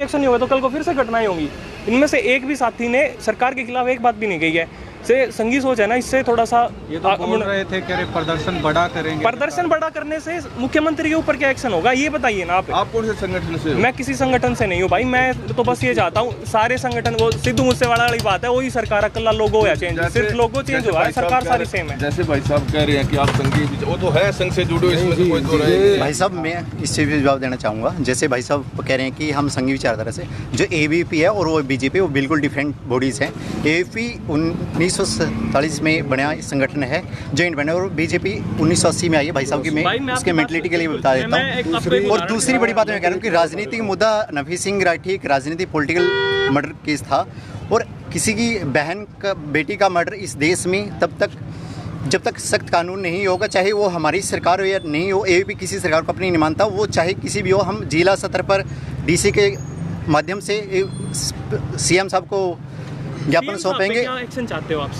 Action नहीं होगा तो कल को फिर से घटनाएं होंगी। इनमें से एक भी साथी ने सरकार के खिलाफ एक बात भी नहीं कही है। से संघी सोच है ना, इससे थोड़ा सा ये तो बोल रहे थे कि प्रदर्शन बड़ा करेंगे। प्रदर्शन बड़ा करने से मुख्यमंत्री के ऊपर क्या एक्शन होगा ये बताइए ना आप कौन से संगठन से हो? मैं किसी संगठन से नहीं हूँ भाई, मैं तो बस ये चाहता हूँ सारे संगठन को, सिद्धू मूसेवाला वाली बात है, वही सरकार अकेला लोगो होया चेंज, सिर्फ लोगो चेंज हुआ है, सरकार सारी सेम है। जैसे भाई साहब कह रहे हैं कि आप संघी, वो तो है संघ से जुड़े, इसमें तो कोई तो रहे। भाई साहब मैं इससे भी जवाब देना चाहूँगा। जैसे भाई साहब कह रहे हैं कि हम संघी विचारधारा से, जो ABP है और वो BJP वो बिल्कुल डिफरेंट बॉडीज़ हैं। ABP 1947 में बना संगठन है, जॉइंट बना, और BJP 1980 में आई है भाई साहब की। मैं उसके मेंटलिटी के लिए बता देता हूँ। और दूसरी बड़ी बात मैं कह रहा हूँ कि राजनीतिक मुद्दा नफी सिंह राठी एक राजनीतिक पॉलिटिकल मर्डर केस था, और किसी की बहन का बेटी का मर्डर इस देश में जब तक सख्त कानून नहीं होगा, चाहे वो हमारी सरकार हो या नहीं हो, ABP किसी सरकार को अपनी नहीं मानता, वो चाहे किसी भी हो, हम जिला स्तर पर DC के माध्यम से CM साहब को ज्ञापन सौंपेंगे। क्या एक्शन चाहते हो आप?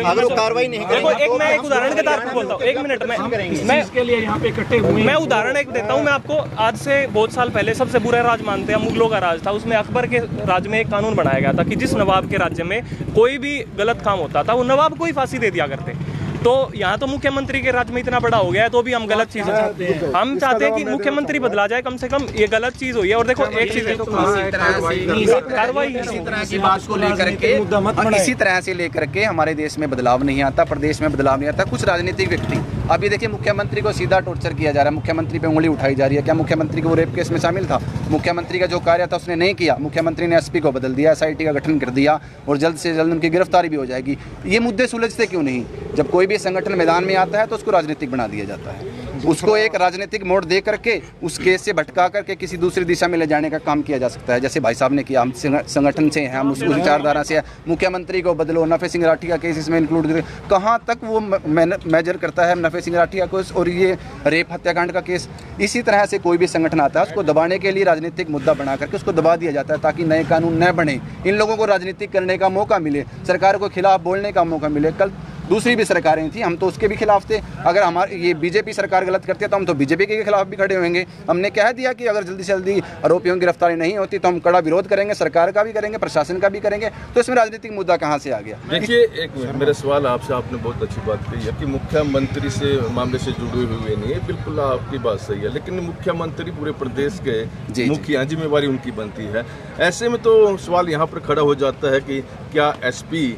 अगर वो कार्रवाई नहीं करेंगे, मैं एक उदाहरण के तौर पर बोलता हूँ, 1 मिनट मैं इसके लिए यहाँ पे इकट्ठे हुए, मैं उदाहरण एक देता हूँ मैं आपको। आज से बहुत साल पहले सबसे बुरा राज मानते हैं, मुगलों का राज था, उसमें अकबर के राज में एक कानून बनाया गया था कि जिस नवाब के राज्य में कोई भी गलत काम होता था वो नवाब को ही फांसी दे दिया करते। तो यहाँ तो मुख्यमंत्री के राज्य में इतना बड़ा हो गया है तो भी हम गलत चीजें चाहते हैं। हम चाहते हैं कि मुख्यमंत्री बदला जाए, कम से कम ये गलत चीज हुई है। और देखो एक चीज कार्रवाई इसी तरह से लेकर के हमारे देश में बदलाव नहीं आता, प्रदेश में बदलाव नहीं आता। कुछ राजनीतिक व्यक्ति, अभी देखिए मुख्यमंत्री को सीधा टॉर्चर किया जा रहा है, मुख्यमंत्री पे उंगली उठाई जा रही है। क्या मुख्यमंत्री को वो रेप केस में शामिल था? मुख्यमंत्री का जो कार्य था उसने नहीं किया, मुख्यमंत्री ने SP को बदल दिया, SIT का गठन कर दिया, और जल्द से जल्द उनकी गिरफ्तारी भी हो जाएगी। ये मुद्दे सुलझते क्यों नहीं? जब कोई भी संगठन मैदान में आता है तो उसको राजनीतिक बना दिया जाता है, उसको एक राजनीतिक मोड़ दे करके उस केस से भटका करके किसी दूसरी दिशा में ले जाने का काम किया जा सकता है। जैसे भाई साहब ने किया, हम संगठन से हैं, हम उस विचारधारा से हैं, मुख्यमंत्री को बदलो, नफे सिंह राठी का केस इसमें इंक्लूड करें। कहाँ तक वो मेजर करता है नफे सिंह राठी का केस और ये रेप हत्याकांड का केस? इसी तरह से कोई भी संगठन आता है उसको दबाने के लिए राजनीतिक मुद्दा बना करके उसको दबा दिया जाता है, ताकि नए कानून न बने, इन लोगों को राजनीतिक करने का मौका मिले, सरकार को खिलाफ बोलने का मौका मिले। कल दूसरी भी सरकारें थी, हम तो उसके भी खिलाफ थे। अगर हमारे ये BJP सरकार गलत करती है तो हम तो BJP के खिलाफ भी खड़े होंगे। हमने कह दिया कि अगर जल्दी से जल्दी आरोपियों की गिरफ्तारी नहीं होती तो हम कड़ा विरोध करेंगे, सरकार का भी करेंगे, प्रशासन का भी करेंगे। तो इसमें राजनीतिक मुद्दा कहाँ से आ गया? देखिए, एक मेरा सवाल आपसे, आपने बहुत अच्छी बात कही है कि मुख्यमंत्री से मामले से जुड़े हुए नहीं है, बिल्कुल आपकी बात सही है, लेकिन मुख्यमंत्री पूरे प्रदेश के मुखिया, जिम्मेवारी उनकी बनती है। ऐसे में तो सवाल यहाँ पर खड़ा हो जाता है कि क्या SP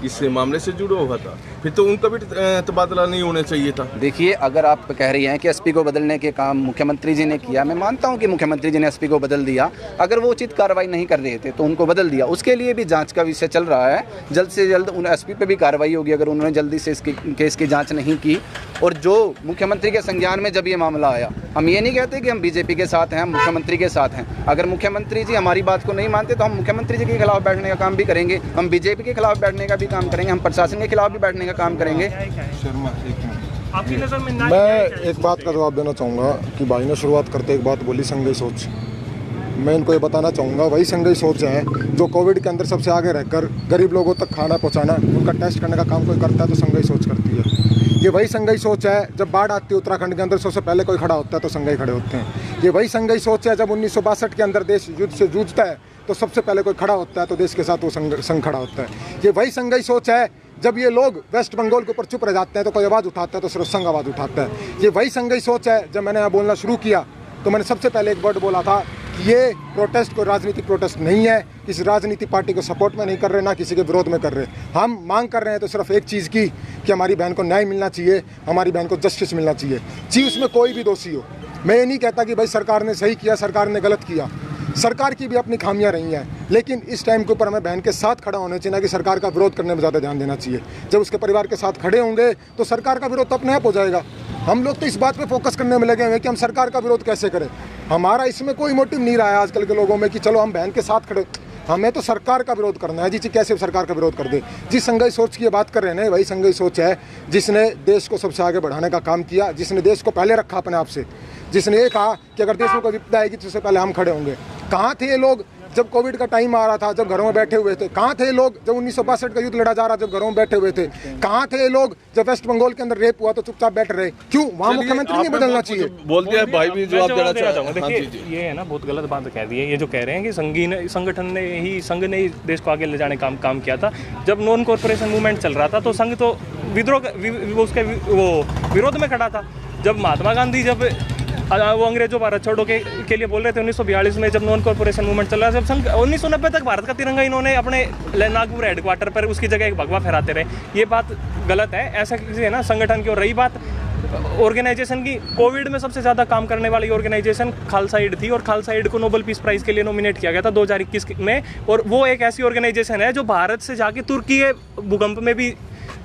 इस मामले से जुड़ा हुआ था, फिर तो उनका भी तबादला नहीं होना चाहिए था। देखिए, अगर आप कह रही हैं कि SP को बदलने के काम मुख्यमंत्री जी ने किया, मैं मानता हूं कि मुख्यमंत्री जी ने SP को बदल दिया। अगर वो उचित कार्रवाई नहीं कर रहे थे तो उनको बदल दिया, उसके लिए भी जांच का विषय चल रहा है। जल्द से जल्द उन SP पे भी कार्रवाई होगी अगर उन्होंने जल्दी से इसकी केस की जाँच नहीं की। और जो मुख्यमंत्री के संज्ञान में जब ये मामला आया, हम ये नहीं कहते कि हम BJP के साथ हैं, हम मुख्यमंत्री के साथ हैं। अगर मुख्यमंत्री जी हमारी बात को नहीं मानते तो हम मुख्यमंत्री जी के खिलाफ बैठने का काम भी करेंगे, हम BJP के खिलाफ बैठने का भी काम करेंगे, हम प्रशासन के खिलाफ भी बैठने का काम करेंगे। आपकी नजर में मैं एक बात का जवाब देना चाहूँगा कि भाई ने शुरुआत करते एक बात बोली, संघी सोच। मैं इनको ये बताना चाहूँगा, वही संघी सोच है जो कोविड के अंदर सबसे आगे रहकर गरीब लोगों तक खाना पहुँचाना, उनका टेस्ट करने का काम कोई करता है तो संघी सोच करती है। ये वही संघी सोच है जब बाढ़ आती है उत्तराखंड के अंदर, सबसे पहले कोई खड़ा होता है तो संघी खड़े होते हैं। ये वही संघी सोच है जब 1962 के अंदर देश युद्ध से जूझता है तो सबसे पहले कोई खड़ा होता है तो देश के साथ वो संघ खड़ा होता है। ये वही संघी सोच है जब ये लोग वेस्ट बंगाल के ऊपर चुप रह जाते हैं तो कोई आवाज़ उठाता है तो सिर्फ संघ आवाज़ उठाता है। ये वही संघी सोच है जब मैंने यहाँ बोलना शुरू किया तो मैंने सबसे पहले एक वर्ड बोला था कि ये प्रोटेस्ट कोई राजनीतिक प्रोटेस्ट नहीं है, किसी राजनीतिक पार्टी को सपोर्ट में नहीं कर रहे, ना किसी के विरोध में कर रहे। हम मांग कर रहे हैं तो सिर्फ एक चीज़ की कि हमारी बहन को न्याय मिलना चाहिए, हमारी बहन को जस्टिस मिलना चाहिए, जी उसमें कोई भी दोषी हो। मैं ये नहीं कहता कि भाई सरकार ने सही किया, सरकार ने गलत किया, सरकार की भी अपनी खामियां रही हैं, लेकिन इस टाइम के ऊपर हमें बहन के साथ खड़ा होना चाहिए, ना कि सरकार का विरोध करने में ज़्यादा ध्यान देना चाहिए। जब उसके परिवार के साथ खड़े होंगे तो सरकार का विरोध तो अपने आप हो जाएगा। हम लोग तो इस बात पे फोकस करने में लगे हुए हैं कि हम सरकार का विरोध कैसे करें। हमारा इसमें कोई मोटिव नहीं रहा है आजकल के लोगों में कि चलो हम बहन के साथ खड़े, हमें तो सरकार का विरोध करना है। जी कैसे सरकार का विरोध कर दे? जिस संघी सोच की ये बात कर रहे हैं ना, वही संघी सोच है जिसने देश को सबसे आगे बढ़ाने का काम किया, जिसने देश को पहले रखा अपने आप से, जिसने ये कहा कि अगर देश में कोई विपदा आएगी तो सबसे पहले हम खड़े होंगे। कहाँ थे ये लोग जब कोविड का टाइम आ रहा था, जब घरों में बैठे हुए थे, कहाँ थे लोग जब 1962 का युद्ध लड़ा जा रहा, जब घरों में बैठे हुए थे? कहाँ थे लोग जब वेस्ट बंगाल के अंदर रेप हुआ तो चुपचाप बैठ रहे? क्यों वहाँ मुख्यमंत्री नहीं बदलना चाहिए? बोल दिया भाई भी जवाब देना चाहूँगा। देखिए ये है ना, बहुत गलत बात कह दी है। ये जो कह रहे हैं कि संगठन ने ही, संघ ने ही देश को आगे ले जाने का काम किया था। जब नॉन कॉर्पोरेशन मूवमेंट चल रहा था तो संघ तो उसके विरोध में खड़ा था। जब महात्मा गांधी जब वो अंग्रेजों भारत छोड़ो के लिए बोल रहे थे 1942 में, जब नॉन कॉर्पोरेशन मूवमेंट चल रहा था, जब संघ 1990 तक भारत का तिरंगा इन्होंने अपने नागपुर हेडक्वार्टर पर उसकी जगह एक भगवा फहराते रहे। ये बात गलत है। ऐसा किसी है ना संगठन की। और रही बात ऑर्गेनाइजेशन की, कोविड में सबसे ज़्यादा काम करने वाली ऑर्गेनाइजेशन खालसा एड थी और खालसा एड को नोबेल पीस प्राइज़ के लिए नॉमिनेट किया गया था 2021 में। और वो एक ऐसी ऑर्गेनाइजेशन है जो भारत से जाके तुर्की के भूकंप में भी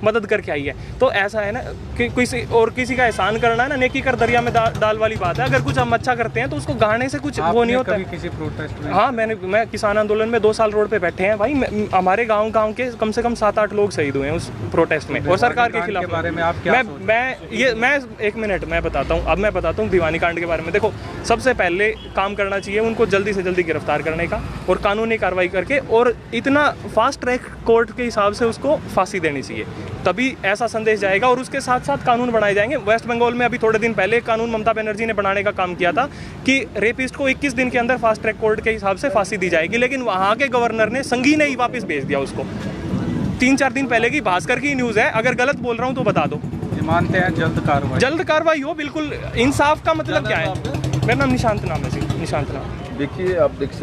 मदद करके आई है। तो ऐसा है ना कि किसी का एहसान करना है ना, नेकी कर दरिया में डाल वाली बात है। अगर कुछ हम अच्छा करते हैं तो उसको गाने से कुछ वो नहीं होता। किसी प्रोटेस्ट में? हाँ, मैं किसान आंदोलन में 2 साल रोड पे बैठे हैं भाई। हमारे गांव के कम से कम 7-8 लोग शहीद हुए हैं उस प्रोटेस्ट में, और सरकार के खिलाफ। बारे में आप क्या मैं एक मिनट मैं बताता हूँ। अब मैं बताता हूँ दीवानी कांड के बारे में। देखो, सबसे पहले काम करना चाहिए उनको जल्दी से जल्दी गिरफ्तार करने का और कानूनी कार्रवाई करके, और इतना फास्ट ट्रैक कोर्ट के हिसाब से उसको फांसी देनी चाहिए। तभी ऐसा संदेश जाएगा। और उसके साथ साथ कानून बनाए जाएंगे। वेस्ट बंगाल में अभी थोड़े दिन पहले कानून ममता बनर्जी ने बनाने का काम किया था कि रेपिस्ट को 21 दिन के अंदर फास्ट ट्रैक कोर्ट के हिसाब से फांसी दी जाएगी, लेकिन वहाँ के गवर्नर ने संघी ने ही वापस भेज दिया उसको। 3-4 दिन पहले की भास्कर की न्यूज़ है, अगर गलत बोल रहा हूँ तो बता दो। मानते हैं जल्द कार्रवाई हो, बिल्कुल। इंसाफ का मतलब क्या है? मेरा नाम निशांत नाम है। निशांत नाम। देखिए, आप देख सकते